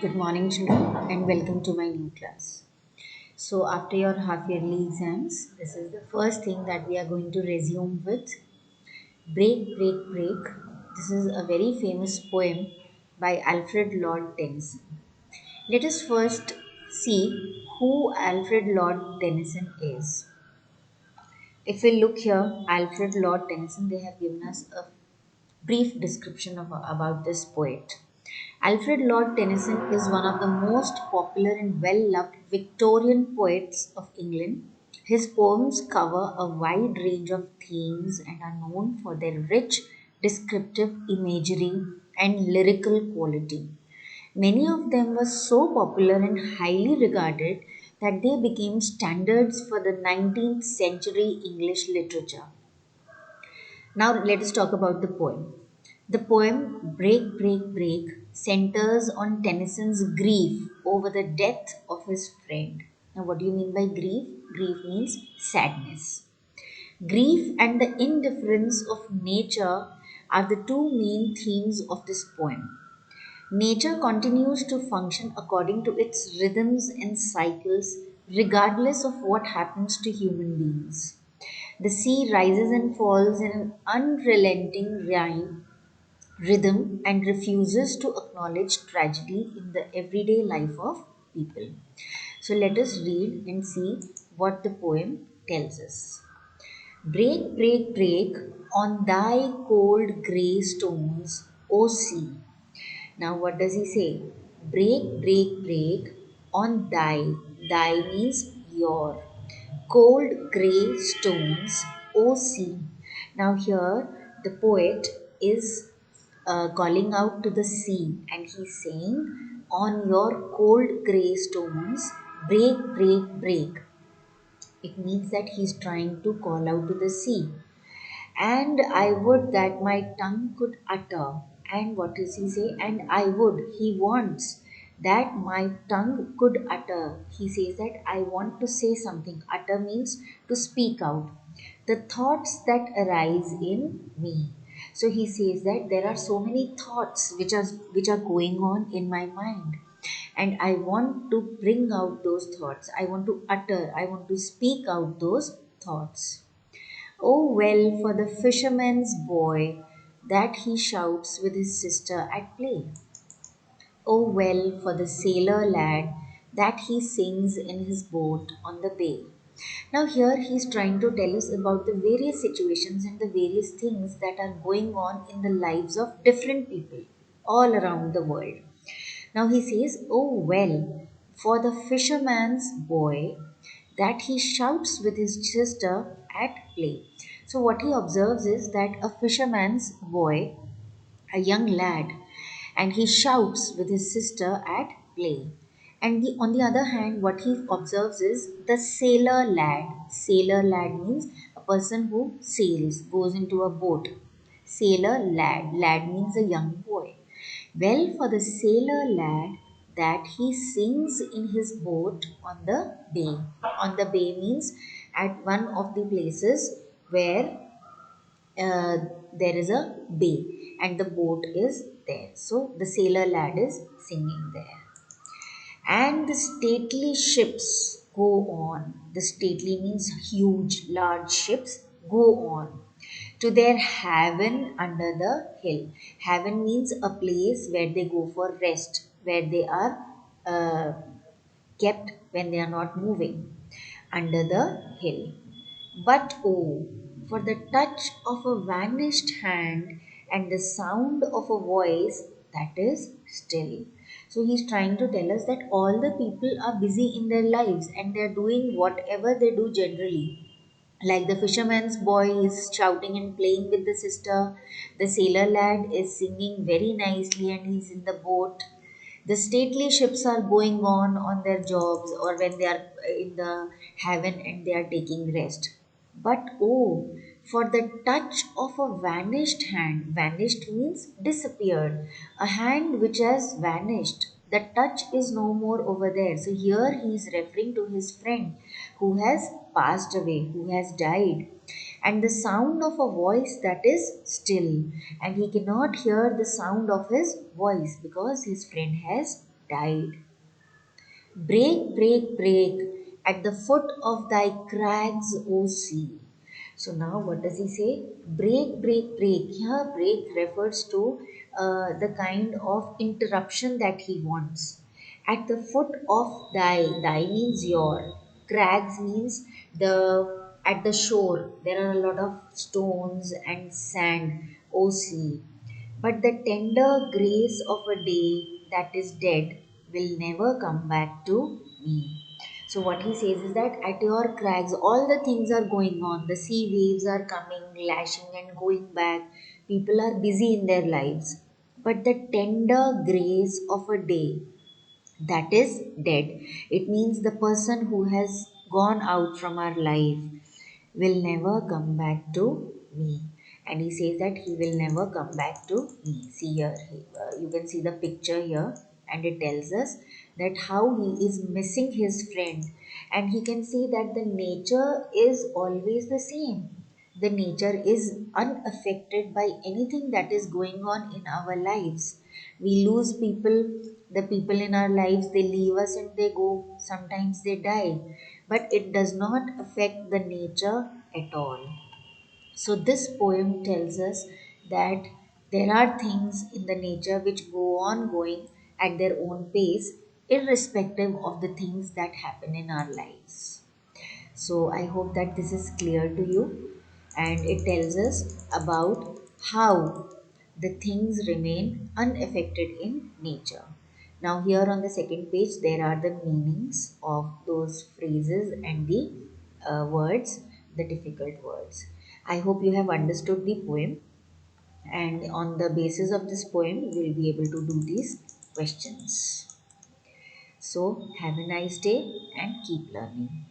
Good morning, children, and welcome to my new class. So, after your half yearly exams, this is the first thing that we are going to resume with Break, Break, Break. This is a very famous poem by Alfred Lord Tennyson. Let us first see who Alfred Lord Tennyson is. If we look here, Alfred Lord Tennyson, they have given us a brief description about this poet. Alfred Lord Tennyson is one of the most popular and well loved Victorian poets of England. His poems cover a wide range of themes and are known for their rich descriptive imagery and lyrical quality. Many of them were so popular and highly regarded that they became standards for the 19th century English literature. Now let us talk about the poem. The poem Break, Break, Break centers on Tennyson's grief over the death of his friend. Now, what do you mean by grief? Grief means sadness. Grief and the indifference of nature are the two main themes of this poem. Nature continues to function according to its rhythms and cycles, regardless of what happens to human beings. The sea rises and falls in an unrelenting rhythm and refuses to acknowledge tragedy in the everyday life of people. So let us read and see what the poem tells us. Break, break, break on thy cold grey stones, O sea. Now, what does he say? Break, break, break on thy. Thy means your. Cold grey stones, O sea. Now, here the poet is calling out to the sea and he's saying, on your cold grey stones, break, break, break. It means that he's trying to call out to the sea. And I would that my tongue could utter. And what does he say? And I would, he wants that my tongue could utter. He says that I want to say something. Utter means to speak out. The thoughts that arise in me. So he says that there are so many thoughts which are going on in my mind. And I want to bring out those thoughts. I want to utter, I want to speak out those thoughts. Oh, well, for the fisherman's boy that he shouts with his sister at play. Oh, well, for the sailor lad that he sings in his boat on the bay. Now, here he's trying to tell us about the various situations and the various things that are going on in the lives of different people all around the world. Now he says, oh well, for the fisherman's boy that he shouts with his sister at play. So what he observes is that a fisherman's boy, a young lad, and he shouts with his sister at play. And on the other hand, what he observes is the sailor lad. Sailor lad means a person who sails, goes into a boat. Sailor lad. Lad means a young boy. Well, for the sailor lad, that he sings in his boat on the bay. On the bay means at one of the places where uh, there is a bay and the boat is there. So the sailor lad is singing there. And the stately ships go on. The stately means huge, large ships go on to their haven under the hill. Haven means a place where they go for rest, where they are uh, kept when they are not moving under the hill. But oh, for the touch of a vanished hand and the sound of a voice that is still. So he's trying to tell us that all the people are busy in their lives and they're doing whatever they do generally. Like the fisherman's boy is shouting and playing with the sister, the sailor lad is singing very nicely and he's in the boat. The stately ships are going on their jobs or when they are in the haven and they are taking rest. But oh, for the touch of a vanished hand, vanished means disappeared, a hand which has vanished. The touch is no more over there. So here he is referring to his friend who has passed away, who has died. And the sound of a voice that is still, and he cannot hear the sound of his voice because his friend has died. Break, break, break at the foot of thy crags, O sea. So now what does he say? Break, break, break. Here, break refers to the kind of interruption that he wants. At the foot of thy means your, crags means the at the shore there are a lot of stones and sand, O sea. But the tender grace of a day that is dead will never come back to me. So, what he says is that at your crags, all the things are going on. The sea waves are coming, lashing, and going back. People are busy in their lives. But the tender grace of a day that is dead, it means the person who has gone out from our life will never come back to me. And he says that he will never come back to me. See here, you can see the picture here, and it tells us that how he is missing his friend. And he can see that the nature is always the same. The nature is unaffected by anything that is going on in our lives. We lose people, the people in our lives, they leave us and they go, sometimes they die, but it does not affect the nature at all. So, this poem tells us that there are things in the nature which go on going at their own pace, irrespective of the things that happen in our lives. So I hope that this is clear to you, and it tells us about how the things remain unaffected in nature. Now, here on the second page, there are the meanings of those phrases and the words, the difficult words. I hope you have understood the poem, and on the basis of this poem, you will be able to do these questions. So, have a nice day and keep learning.